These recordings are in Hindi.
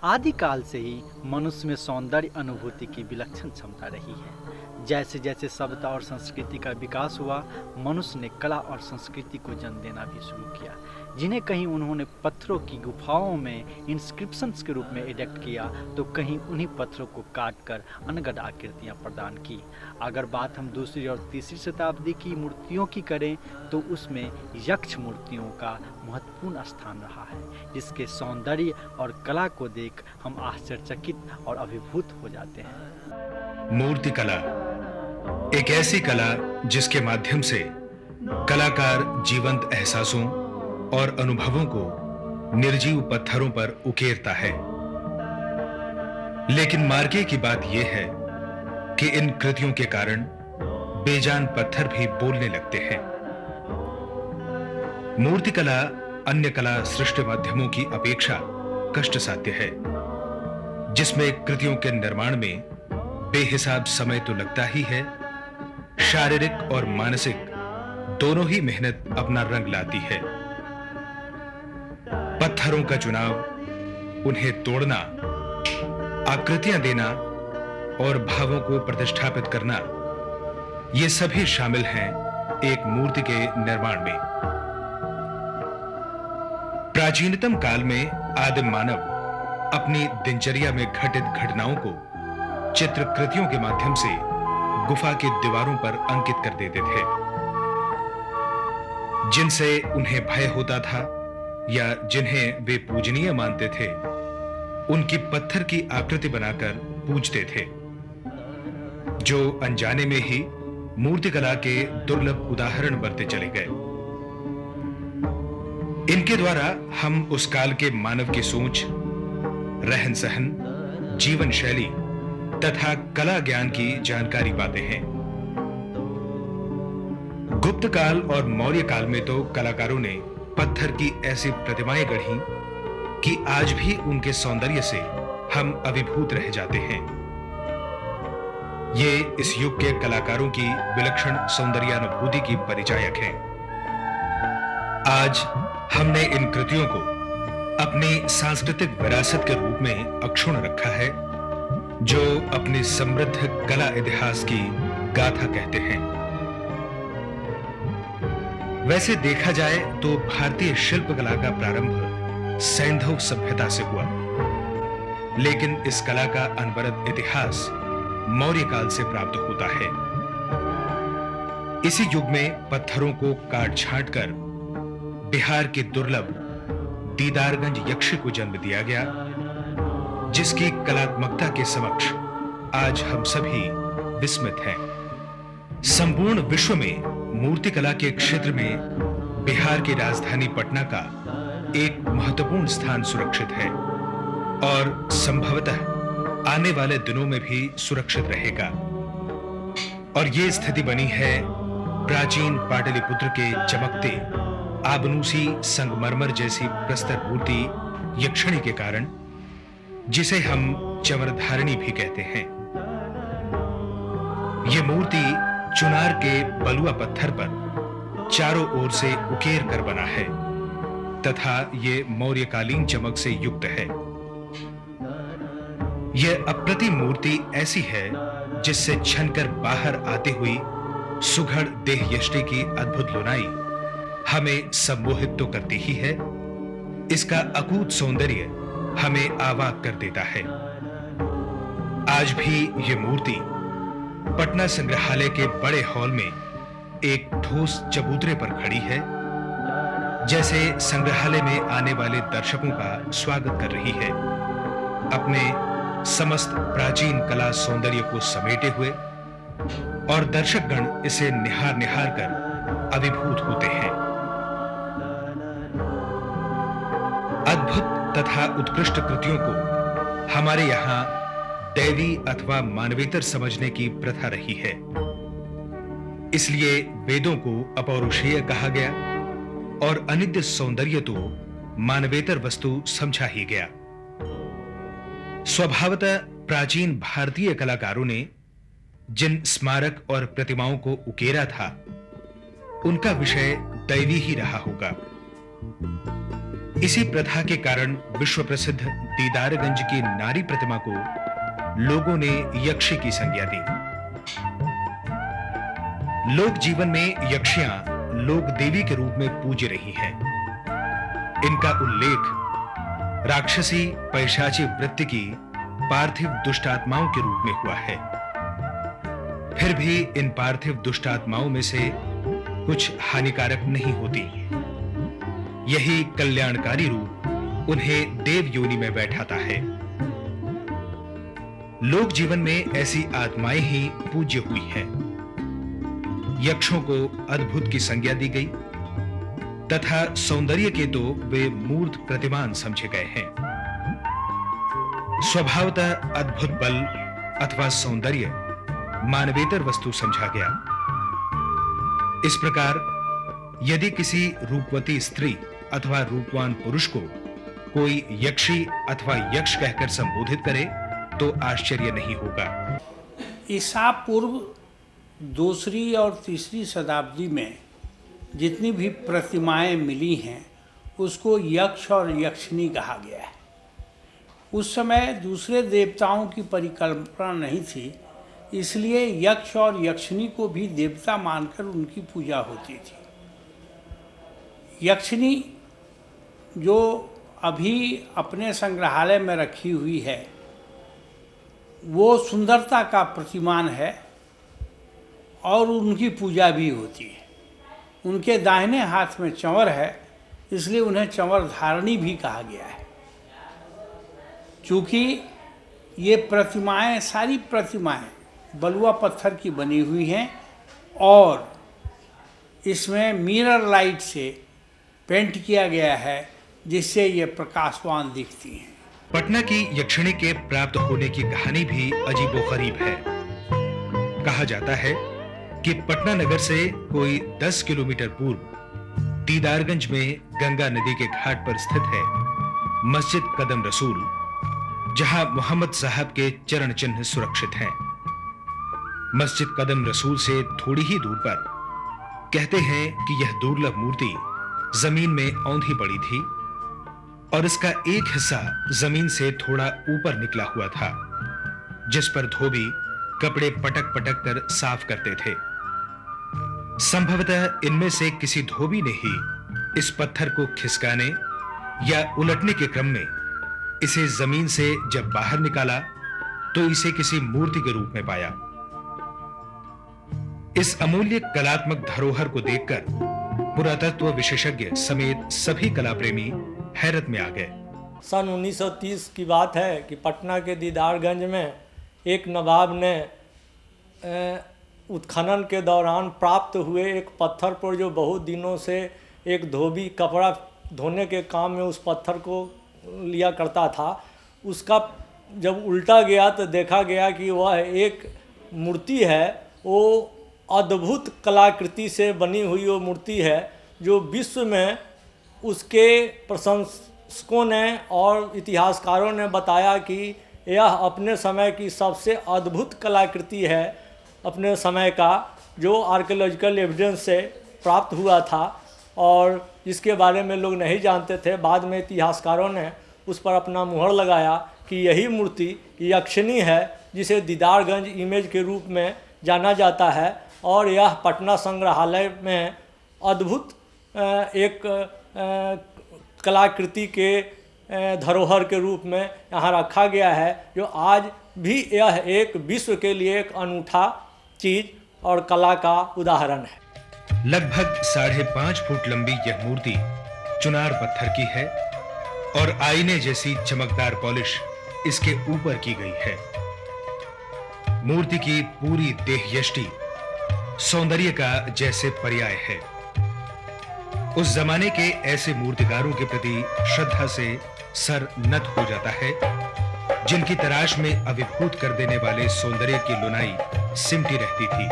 आदिकाल से ही मनुष्य में सौंदर्य अनुभूति की विलक्षण क्षमता रही है। जैसे जैसे सभ्यता और संस्कृति का विकास हुआ, मनुष्य ने कला और संस्कृति को जन्म देना भी शुरू किया, जिन्हें कहीं उन्होंने पत्थरों की गुफाओं में इंस्क्रिप्शंस के रूप में एडिक्ट किया, तो कहीं उन्हीं पत्थरों को काट कर अनगढ़ आकृतियाँ प्रदान की। अगर बात हम दूसरी और तीसरी शताब्दी की मूर्तियों की करें, तो उसमें यक्ष मूर्तियों का महत्वपूर्ण स्थान रहा है, जिसके सौंदर्य और कला को देख हम आश्चर्यचकित और अभिभूत हो जाते हैं। मूर्ति कला एक ऐसी कला जिसके माध्यम से कलाकार जीवंत एहसासों और अनुभवों को निर्जीव पत्थरों पर उकेरता है। लेकिन मार्के की बात यह है कि इन कृतियों के कारण बेजान पत्थर भी बोलने लगते हैं। मूर्ति कला अन्य कला सृष्टि माध्यमों की अपेक्षा कष्ट साध्य है, जिसमें कृतियों के निर्माण में बेहिसाब समय तो लगता ही है, शारीरिक और मानसिक दोनों ही मेहनत अपना रंग लाती है। पत्थरों का चुनाव, उन्हें तोड़ना, आकृतियां देना और भावों को प्रतिष्ठापित करना, ये सभी शामिल हैं एक मूर्ति के निर्माण में। प्राचीनतम काल में आदिम मानव अपनी दिनचर्या में घटित घटनाओं को चित्रकृतियों के माध्यम से गुफा की दीवारों पर अंकित कर देते थे, जिनसे उन्हें भय होता था या जिन्हें वे पूजनीय मानते थे, उनकी पत्थर की आकृति बनाकर पूजते थे, जो अनजाने में ही मूर्तिकला के दुर्लभ उदाहरण बनते चले गए। इनके द्वारा हम उस काल के मानव की सोच, रहन सहन, जीवन शैली तथा कला ज्ञान की जानकारी पाते हैं। गुप्त काल और मौर्य काल में तो कलाकारों ने पत्थर की ऐसी प्रतिमाएं गढ़ी कि आज भी उनके सौंदर्य से हम अभिभूत रह जाते हैं। ये इस युग के कलाकारों की विलक्षण सौंदर्यानुभूति की परिचायक हैं। आज हमने इन कृतियों को अपनी सांस्कृतिक विरासत के रूप में अक्षुण्ण रखा है, जो अपनी समृद्ध कला इतिहास की गाथा कहते हैं। वैसे देखा जाए तो भारतीय शिल्पकला का प्रारंभ सैंधव सभ्यता से हुआ, लेकिन इस कला का अनवरत इतिहास मौर्य काल से प्राप्त होता है। इसी युग में पत्थरों को काट छांट कर बिहार के दुर्लभ दीदारगंज यक्षी को जन्म दिया गया, जिसकी कलात्मकता के समक्ष आज हम सभी विस्मित हैं। संपूर्ण विश्व में मूर्तिकला के क्षेत्र में बिहार की राजधानी पटना का एक महत्वपूर्ण स्थान सुरक्षित है और संभवतः आने वाले दिनों में भी सुरक्षित रहेगा। और ये स्थिति बनी है प्राचीन पाटलिपुत्र के चमकते आबनूसी संगमरमर जैसी प्रस्तर मूर्ति यक्षिणी के कारण, जिसे हम चमरधारिणी भी कहते हैं। यह मूर्ति चुनार के बलुआ पत्थर पर चारों ओर से उकेर कर बना है तथा यह मौर्यकालीन चमक से युक्त है। यह अप्रतिम मूर्ति ऐसी है जिससे छनकर बाहर आती हुई सुघड़ देह यष्टि की अद्भुत लुनाई हमें सम्मोहित तो करती ही है, इसका अकूत सौंदर्य हमें आवाक कर देता है। आज भी यह मूर्ति पटना संग्रहालय के बड़े हॉल में एक ठोस चबूतरे पर खड़ी है, जैसे संग्रहालय में आने वाले दर्शकों का स्वागत कर रही है, अपने समस्त प्राचीन कला सौंदर्य को समेटे हुए, और दर्शकगण इसे निहार निहार कर अभिभूत होते हैं। अद्भुत तथा उत्कृष्ट कृतियों को हमारे यहां दैवी अथवा मानवेतर समझने की प्रथा रही है, इसलिए वेदों को अपौरुषेय कहा गया और अनित्य सौंदर्य तो मानवेतर वस्तु समझा ही गया। स्वभावतः प्राचीन भारतीय कलाकारों ने जिन स्मारक और प्रतिमाओं को उकेरा था, उनका विषय दैवी ही रहा होगा। इसी प्रथा के कारण विश्व प्रसिद्ध दीदारगंज की नारी प्रतिमा को लोगों ने यक्षी की संज्ञा दी। लोक जीवन में यक्षियां लोक देवी के रूप में पूज्य रही हैं। इनका उल्लेख राक्षसी पैशाची वृत्ति की पार्थिव दुष्टात्माओं के रूप में हुआ है। फिर भी इन पार्थिव दुष्टात्माओं में से कुछ हानिकारक नहीं होती। यही कल्याणकारी रूप उन्हें देव योनि में बैठाता है। लोक जीवन में ऐसी आत्माएं ही पूज्य हुई हैं। यक्षों को अद्भुत की संज्ञा दी गई तथा सौंदर्य के तो वे मूर्त प्रतिमान समझे गए हैं। स्वभावतः अद्भुत बल अथवा सौंदर्य मानवेतर वस्तु समझा गया। इस प्रकार यदि किसी रूपवती स्त्री अथवा रूपवान पुरुष को कोई यक्षी अथवा यक्ष कहकर संबोधित करे तो आश्चर्य नहीं होगा। ईसा पूर्व दूसरी और तीसरी शताब्दी में जितनी भी प्रतिमाएं मिली हैं उसको यक्ष और यक्षिणी कहा गया है। उस समय दूसरे देवताओं की परिकल्पना नहीं थी, इसलिए यक्ष और यक्षिणी को भी देवता मानकर उनकी पूजा होती थी। यक्षिणी जो अभी अपने संग्रहालय में रखी हुई है वो सुंदरता का प्रतिमान है और उनकी पूजा भी होती है। उनके दाहिने हाथ में चंवर है, इसलिए उन्हें चंवर धारणी भी कहा गया है। चूँकि ये प्रतिमाएं, सारी प्रतिमाएं बलुआ पत्थर की बनी हुई हैं और इसमें मिरर लाइट से पेंट किया गया है जिससे ये प्रकाशवान दिखती हैं। पटना की यक्षिणी के प्राप्त होने की कहानी भी अजीबोगरीब है। कहा जाता है कि पटना नगर से कोई 10 किलोमीटर पूर्व दीदारगंज में गंगा नदी के घाट पर स्थित है मस्जिद कदम रसूल, जहां मोहम्मद साहब के चरण चिन्ह सुरक्षित हैं। मस्जिद कदम रसूल से थोड़ी ही दूर पर कहते हैं कि यह दुर्लभ मूर्ति जमीन में औंधी पड़ी थी और इसका एक हिस्सा जमीन से थोड़ा ऊपर निकला हुआ था, जिस पर धोबी कपड़े पटक पटक कर साफ करते थे। संभवतः इनमें से किसी धोबी ने ही इस पत्थर को खिसकाने या उलटने के क्रम में इसे जमीन से जब बाहर निकाला तो इसे किसी मूर्ति के रूप में पाया। इस अमूल्य कलात्मक धरोहर को देखकर पुरातत्व विशेषज्ञ समेत सभी कला प्रेमी हैरत में आ गए। सन 1930 की बात है कि पटना के दीदारगंज में एक नवाब ने उत्खनन के दौरान प्राप्त हुए एक पत्थर पर, जो बहुत दिनों से एक धोबी कपड़ा धोने के काम में उस पत्थर को लिया करता था, उसका जब उल्टा गया तो देखा गया कि वह एक मूर्ति है। वो अद्भुत कलाकृति से बनी हुई वो मूर्ति है जो विश्व में उसके प्रशंसकों ने और इतिहासकारों ने बताया कि यह अपने समय की सबसे अद्भुत कलाकृति है अपने समय का, जो आर्कियोलॉजिकल एविडेंस से प्राप्त हुआ था और जिसके बारे में लोग नहीं जानते थे। बाद में इतिहासकारों ने उस पर अपना मुहर लगाया कि यही मूर्ति यक्षिणी है जिसे दीदारगंज इमेज के रूप में जाना जाता है और यह पटना संग्रहालय में अद्भुत एक कलाकृति के धरोहर के रूप में यहाँ रखा गया है, जो आज भी यह एक विश्व के लिए एक अनूठा चीज और कला का उदाहरण है। लगभग 5.5 फुट लंबी यह मूर्ति चुनार पत्थर की है और आईने जैसी चमकदार पॉलिश इसके ऊपर की गई है। मूर्ति की पूरी देहयष्टि सौंदर्य का जैसे पर्याय है। उस जमाने के ऐसे मूर्तिकारों के प्रति श्रद्धा से सर नत हो जाता है, जिनकी तराश में अभिभूत कर देने वाले सौंदर्य की लुनाई सिमटी रहती थी।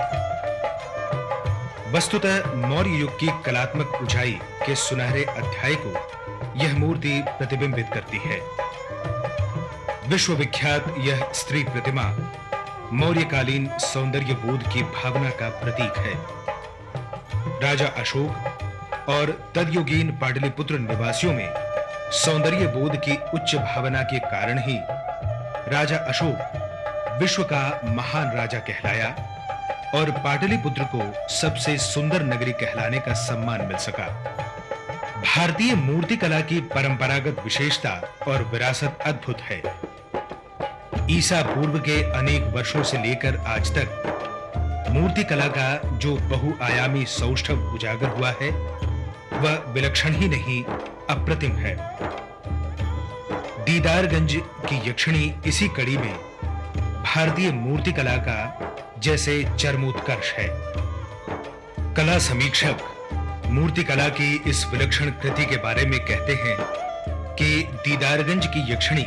वस्तुतः मौर्य युग की कलात्मक ऊंचाई के सुनहरे अध्याय को यह मूर्ति प्रतिबिंबित करती है। विश्वविख्यात यह स्त्री प्रतिमा मौर्यकालीन सौंदर्य बोध की भावना का प्रतीक है। राजा अशोक और तदयुगीन पाटलिपुत्र निवासियों में सौंदर्य बोध की उच्च भावना के कारण ही राजा अशोक विश्व का महान राजा कहलाया और पाटलिपुत्र को सबसे सुंदर नगरी कहलाने का सम्मान मिल सका। भारतीय मूर्तिकला की परंपरागत विशेषता और विरासत अद्भुत है। ईसा पूर्व के अनेक वर्षों से लेकर आज तक मूर्तिकला का जो बहुआयामी सौष्ठव उजागर हुआ है वह विलक्षण ही नहीं अप्रतिम है। दीदारगंज की यक्षिणी इसी कड़ी में भारतीय मूर्तिकला का जैसे चरमोत्कर्ष है। कला समीक्षक मूर्तिकला की इस विलक्षण कृति के बारे में कहते हैं कि दीदारगंज की यक्षिणी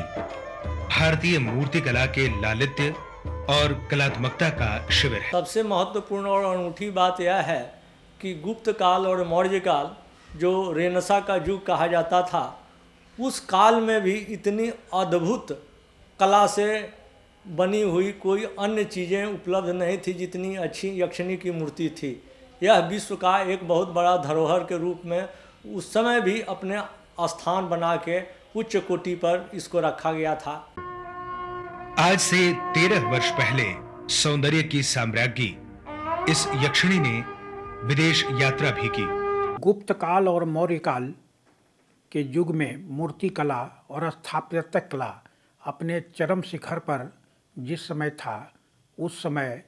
भारतीय मूर्तिकला के लालित्य और कलात्मकता का शिविर है। सबसे महत्वपूर्ण और अनूठी बात यह है कि गुप्त काल और मौर्य काल, जो रेनेसां का युग कहा जाता था, उस काल में भी इतनी अद्भुत कला से बनी हुई कोई अन्य चीज़ें उपलब्ध नहीं थी जितनी अच्छी यक्षिणी की मूर्ति थी। यह विश्व का एक बहुत बड़ा धरोहर के रूप में उस समय भी अपने स्थान बना के उच्च कोटि पर इसको रखा गया था। आज से 13 वर्ष पहले सौंदर्य की साम्राज्ञी इस यक्षिणी ने विदेश यात्रा भी की। गुप्त काल और मौर्य काल के युग में मूर्ति कला और स्थापत्य कला अपने चरम शिखर पर जिस समय था, उस समय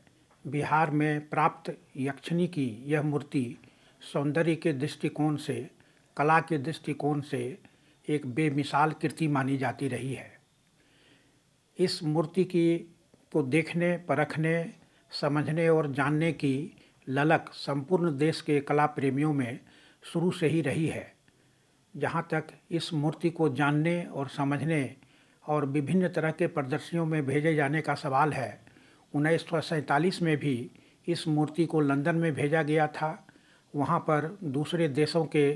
बिहार में प्राप्त यक्षिणी की यह मूर्ति सौंदर्य के दृष्टिकोण से, कला के दृष्टिकोण से एक बेमिसाल कृति मानी जाती रही है। इस मूर्ति को देखने, परखने, समझने और जानने की ललक संपूर्ण देश के कला प्रेमियों में शुरू से ही रही है। जहाँ तक इस मूर्ति को जानने और समझने और विभिन्न तरह के प्रदर्शनियों में भेजे जाने का सवाल है, 1947 में भी इस मूर्ति को लंदन में भेजा गया था। वहाँ पर दूसरे देशों के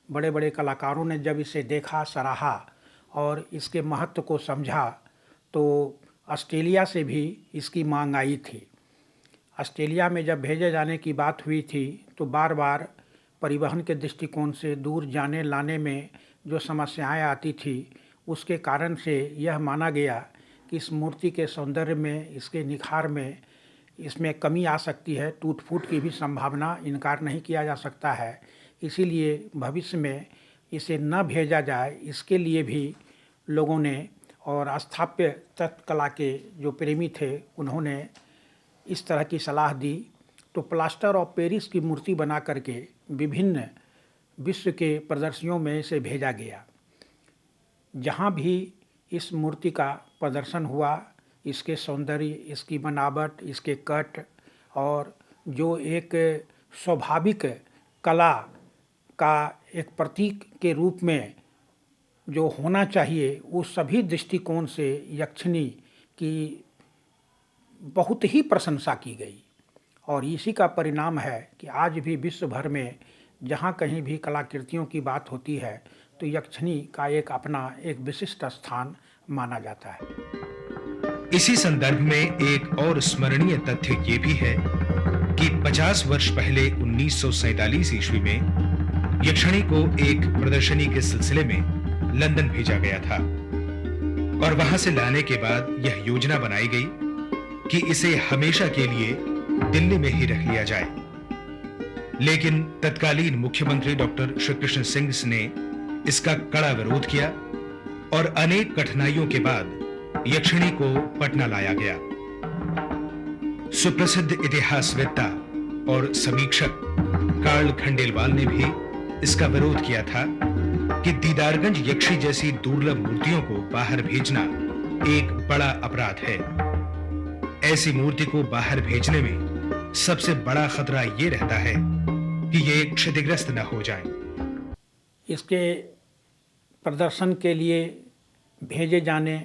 बड़े बड़े कलाकारों ने जब इसे देखा, सराहा और इसके महत्व को समझा, तो ऑस्ट्रेलिया से भी इसकी मांग आई थी। ऑस्ट्रेलिया में जब भेजे जाने की बात हुई थी तो बार बार परिवहन के दृष्टिकोण से दूर जाने लाने में जो समस्याएं आती थी, उसके कारण से यह माना गया कि इस मूर्ति के सौंदर्य में, इसके निखार में, इसमें कमी आ सकती है, टूट फूट की भी संभावना, इनकार नहीं किया जा सकता है। इसीलिए भविष्य में इसे न भेजा जाए, इसके लिए भी लोगों ने और स्थापत्य कला के जो प्रेमी थे उन्होंने इस तरह की सलाह दी। तो प्लास्टर ऑफ पेरिस की मूर्ति बना करके विभिन्न विश्व के प्रदर्शनियों में इसे भेजा गया। जहाँ भी इस मूर्ति का प्रदर्शन हुआ, इसके सौंदर्य, इसकी बनावट, इसके कट और जो एक स्वाभाविक कला का एक प्रतीक के रूप में जो होना चाहिए, उस सभी दृष्टिकोण से यक्षिणी की बहुत ही प्रशंसा की गई। और इसी का परिणाम है कि आज भी विश्व भर में जहाँ कहीं भी कलाकृतियों की बात होती है तो यक्षिणी का एक अपना एक विशिष्ट स्थान माना जाता है। इसी संदर्भ में एक और स्मरणीय तथ्य ये भी है कि 50 वर्ष पहले 1947 ईस्वी में यक्षिणी को एक प्रदर्शनी के सिलसिले में लंदन भेजा गया था और वहां से लाने के बाद यह योजना बनाई गई कि इसे हमेशा के लिए दिल्ली में ही रख लिया जाए। लेकिन तत्कालीन मुख्यमंत्री डॉक्टर श्री कृष्ण सिंह ने इसका कड़ा विरोध किया और अनेक कठिनाइयों के बाद यक्षिणी को पटना लाया गया। सुप्रसिद्ध इतिहासवेत्ता और समीक्षक कार्ल खंडेलवाल ने भी इसका विरोध किया था कि दीदारगंज यक्षी जैसी दुर्लभ मूर्तियों को बाहर भेजना एक बड़ा अपराध है। ऐसी मूर्ति को बाहर भेजने में सबसे बड़ा खतरा ये रहता है कि ये क्षतिग्रस्त न हो जाए। इसके प्रदर्शन के लिए भेजे जाने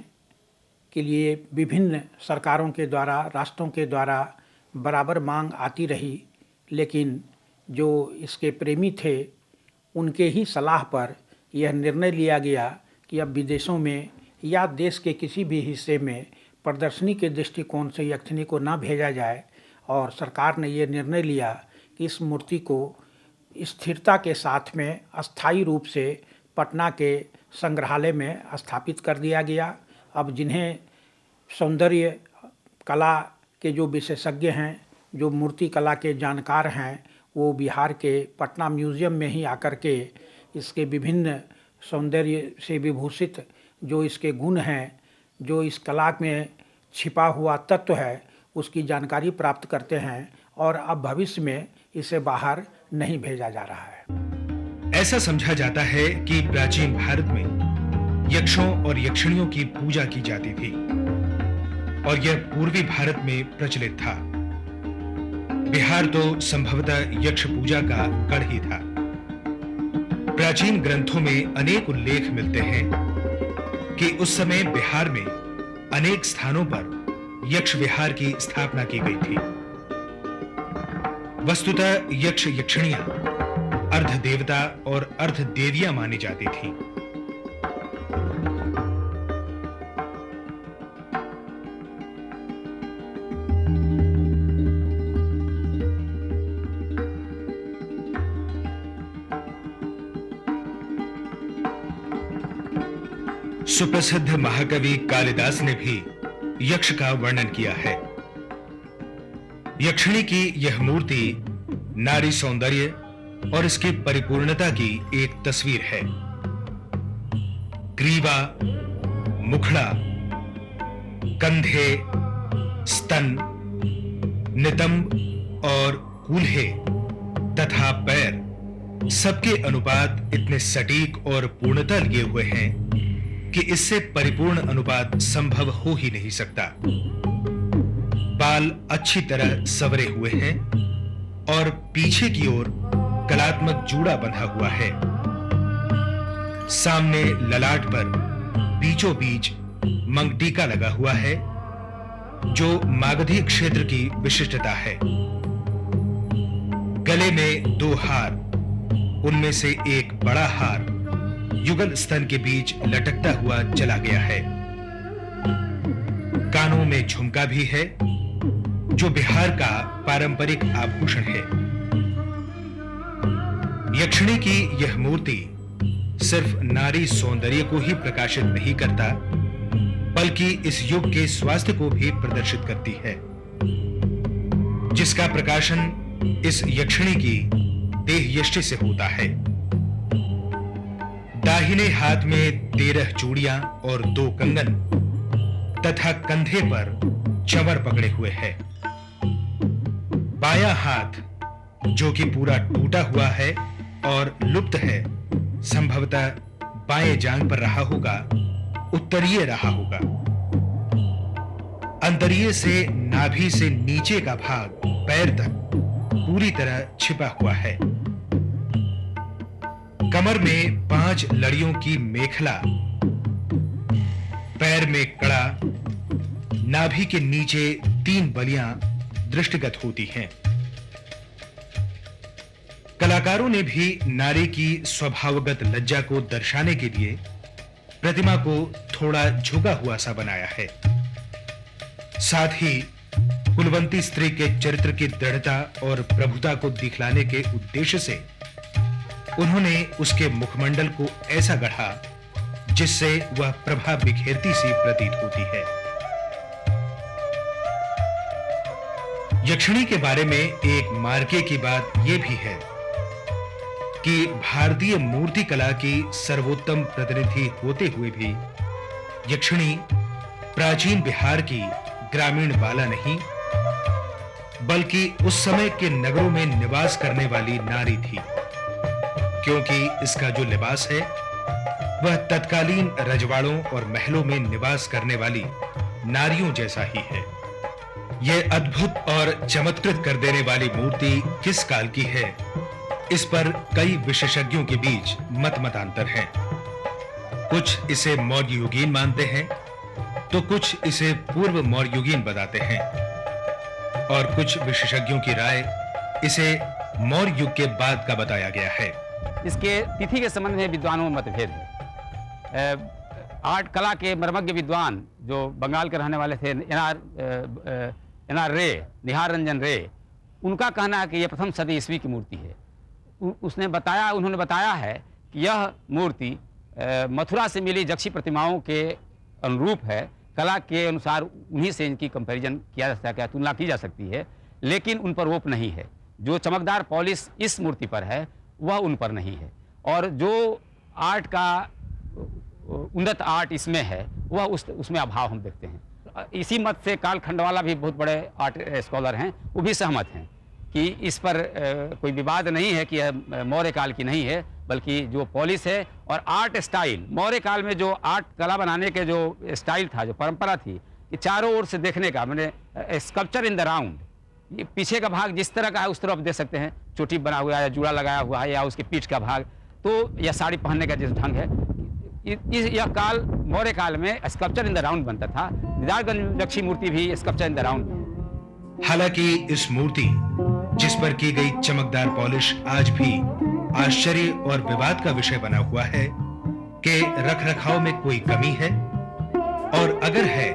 के लिए विभिन्न सरकारों के द्वारा, राष्ट्रों के द्वारा बराबर मांग आती रही, लेकिन जो इसके प्रेमी थे उनके ही सलाह पर यह निर्णय लिया गया कि अब विदेशों में या देश के किसी भी हिस्से में प्रदर्शनी के दृष्टिकोण से यक्षिणी को न भेजा जाए। और सरकार ने यह निर्णय लिया कि इस मूर्ति को स्थिरता के साथ में अस्थायी रूप से पटना के संग्रहालय में स्थापित कर दिया गया। अब जिन्हें सौंदर्य कला के जो विशेषज्ञ हैं, जो मूर्ति कला के जानकार हैं, वो बिहार के पटना म्यूज़ियम में ही आकर के इसके विभिन्न सौंदर्य से विभूषित जो इसके गुण हैं, जो इस कला में छिपा हुआ तत्व है, उसकी जानकारी प्राप्त करते हैं और अब भविष्य में इसे बाहर नहीं भेजा जा रहा है। ऐसा समझा जाता है कि प्राचीन भारत में यक्षों और यक्षिणियों की पूजा की जाती थी और यह पूर्वी भारत में प्रचलित था। बिहार तो संभवतः यक्ष पूजा का गढ़ ही था। प्राचीन ग्रंथों में अनेक उल्लेख मिलते हैं कि उस समय बिहार में अनेक स्थानों पर यक्ष विहार की स्थापना की गई थी। वस्तुतः यक्ष यक्षिणियां अर्ध देवता और अर्ध देवियां मानी जाती थीं। सुप्रसिद्ध महाकवि कालिदास ने भी यक्ष का वर्णन किया है। यक्षिणी की यह मूर्ति नारी सौंदर्य और इसकी परिपूर्णता की एक तस्वीर है। ग्रीवा, मुखड़ा, कंधे, स्तन, नितंब और कूल्हे तथा पैर सबके अनुपात इतने सटीक और पूर्णता लिए हुए हैं कि इससे परिपूर्ण अनुपात संभव हो ही नहीं सकता। बाल अच्छी तरह संवरे हुए हैं और पीछे की ओर कलात्मक जूड़ा बंधा हुआ है। सामने ललाट पर बीचों बीच मंगटीका लगा हुआ है, जो मागधी क्षेत्र की विशिष्टता है। गले में 2 हार, उनमें से एक बड़ा हार युगल स्तन के बीच लटकता हुआ चला गया है। कानों में झुमका भी है, जो बिहार का पारंपरिक आभूषण है। यक्षिणी की यह मूर्ति सिर्फ नारी सौंदर्य को ही प्रकाशित नहीं करता, बल्कि इस युग के स्वास्थ्य को भी प्रदर्शित करती है, जिसका प्रकाशन इस यक्षिणी की देह यष्टि से होता है। दाहिने हाथ में 13 चूड़ियां और 2 कंगन तथा कंधे पर चंवर पकड़े हुए है। बायां हाथ, जो कि पूरा टूटा हुआ है और लुप्त है, संभवतः बाएं जांघ पर रहा होगा, उत्तरीय रहा होगा। अंतरीय से नाभि से नीचे का भाग पैर तक पूरी तरह छिपा हुआ है। कमर में 5 लड़ियों की मेखला, पैर में कड़ा, नाभि के नीचे 3 बलियां दृष्टिगत होती हैं। कलाकारों ने भी नारी की स्वभावगत लज्जा को दर्शाने के लिए प्रतिमा को थोड़ा झुका हुआ सा बनाया है। साथ ही कुलवंती स्त्री के चरित्र की दृढ़ता और प्रभुता को दिखलाने के उद्देश्य से उन्होंने उसके मुखमंडल को ऐसा गढ़ा जिससे वह प्रभा बिखेरती सी प्रतीत होती है। यक्षिणी के बारे में एक मार्के की बात यह भी है कि भारतीय मूर्ति कला की सर्वोत्तम प्रतिनिधि होते हुए भी यक्षिणी प्राचीन बिहार की ग्रामीण बाला नहीं, बल्कि उस समय के नगरों में निवास करने वाली नारी थी, क्योंकि इसका जो लिबास है वह तत्कालीन रजवाड़ों और महलों में निवास करने वाली नारियों जैसा ही है। यह अद्भुत और चमत्कृत कर देने वाली मूर्ति किस काल की है, इस पर कई विशेषज्ञों के बीच मतांतर है। कुछ इसे मौर्य युगीन मानते हैं, तो कुछ इसे पूर्व मौर्य युगीन बताते हैं, और कुछ विशेषज्ञों की राय इसे मौर्य युग के बाद का बताया गया है। इसके तिथि के संबंध में विद्वानों में मतभेद है। आर्ट कला के मर्मज्ञ विद्वान जो बंगाल के रहने वाले थे, एनआर रे, निहार रंजन रे, उनका कहना है कि यह प्रथम सदी ईस्वी की मूर्ति है। उन्होंने बताया है कि यह मूर्ति मथुरा से मिली यक्षी प्रतिमाओं के अनुरूप है। कला के अनुसार उन्हीं से इनकी कंपैरिजन किया जा सकता है, तुलना की जा सकती है, लेकिन उन पर रोप नहीं है। जो चमकदार पॉलिश इस मूर्ति पर है वह उन पर नहीं है, और जो आर्ट का उन्नत आर्ट इसमें है वह उसमें अभाव हम देखते हैं। इसी मत से काल खंडवाला भी बहुत बड़े आर्ट स्कॉलर हैं, वो भी सहमत हैं कि इस पर कोई विवाद नहीं है कि यह मौर्य काल की नहीं है, बल्कि जो पॉलिश है और आर्ट स्टाइल, मौर्य काल में जो आर्ट कला बनाने के जो स्टाइल था, जो परंपरा थी कि चारों ओर से देखने का, मैंने स्कल्पचर इन द राउंड, ये पीछे का भाग जिस तरह का है उस तरह आप देख सकते हैं, चोटी बना हुआ है या जूड़ा लगाया हुआ है या उसके पीठ का भाग, तो यह साड़ी पहनने का जिस ढंग है, यह काल मौर्य काल में स्कल्पचर इन द राउंड बनता था। दीदारगंज यक्षी मूर्ति भी स्कल्पचर इन द राउंड। हालांकि इस मूर्ति जिस पर की गई चमकदार पॉलिश आज भी आश्चर्य और विवाद का विषय बना हुआ है कि रखरखाव में कोई कमी है, और अगर है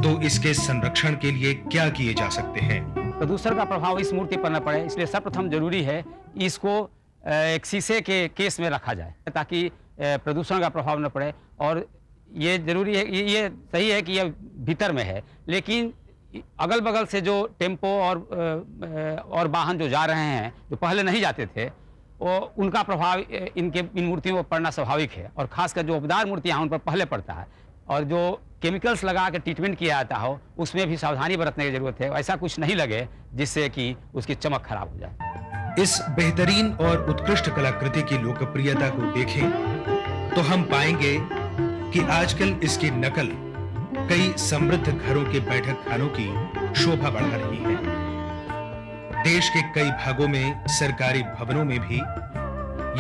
तो इसके संरक्षण के लिए क्या किए जा सकते हैं। प्रदूषण का प्रभाव इस मूर्ति पर न पड़े, इसलिए सर्वप्रथम जरूरी है कि इसको एक शीशे के केस में रखा जाए ताकि प्रदूषण का प्रभाव न पड़े। और ये जरूरी है, ये सही है कि यह भीतर में है, लेकिन अगल बगल से जो टेम्पो और वाहन जो जा रहे हैं, जो पहले नहीं जाते थे, वो उनका प्रभाव इन मूर्तियों पर पड़ना स्वाभाविक है, और खासकर जो उपदार मूर्तियाँ उन पर पहले पड़ता है। और जो केमिकल्स लगा के ट्रीटमेंट किया जाता हो उसमें भी सावधानी बरतने की जरूरत है, ऐसा कुछ नहीं लगे जिससे कि उसकी चमक खराब हो जाए। इस बेहतरीन और उत्कृष्ट कलाकृति की लोकप्रियता को देखें तो हम पाएंगे कि आजकल इसकी नकल कई समृद्ध घरों के बैठक खानों की शोभा बढ़ा रही है। देश के कई भागों में सरकारी भवनों में भी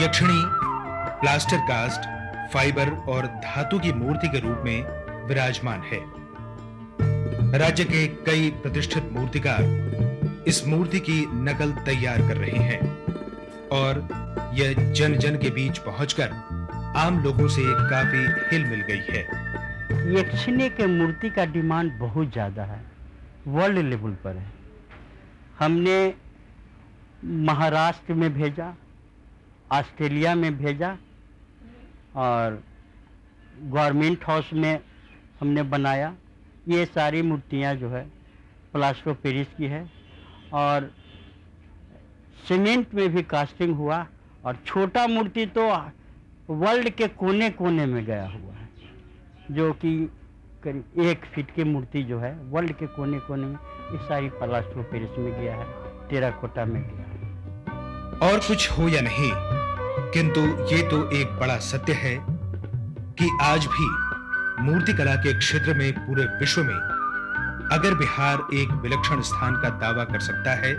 यक्षिणी प्लास्टर कास्ट, फाइबर और धातु की मूर्ति के रूप में विराजमान है। राज्य के कई प्रतिष्ठित मूर्तिकार इस मूर्ति की नकल तैयार कर रहे हैं, और यह जन जन के बीच पहुंचकर आम लोगों से काफी हिल मिल गई है। यक्षिणी के मूर्ति का डिमांड बहुत ज़्यादा है, वर्ल्ड लेवल पर है। हमने महाराष्ट्र में भेजा, ऑस्ट्रेलिया में भेजा, और गवर्नमेंट हाउस में हमने बनाया। ये सारी मूर्तियाँ जो है प्लास्टर ऑफ पेरिस की है, और सीमेंट में भी कास्टिंग हुआ, और छोटा मूर्ति तो वर्ल्ड के कोने कोने में गया हुआ है, जो कि करीब 1 फीट की मूर्ति जो है वर्ल्ड के कोने कोने में, ये सारी प्लास्टर ऑफ पेरिस में गया है, टेराकोटा में गया है। और कुछ हो या नहीं, किंतु ये तो एक बड़ा सत्य है कि आज भी मूर्ति कला के क्षेत्र में पूरे विश्व में अगर बिहार एक विलक्षण स्थान का दावा कर सकता है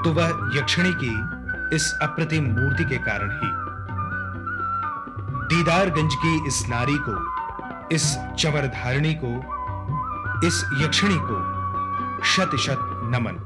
तो वह यक्षिणी की इस अप्रतिम मूर्ति के कारण ही। दीदारगंज की इस नारी को, इस चंवरधारिणी को, इस यक्षिणी को शत शत नमन।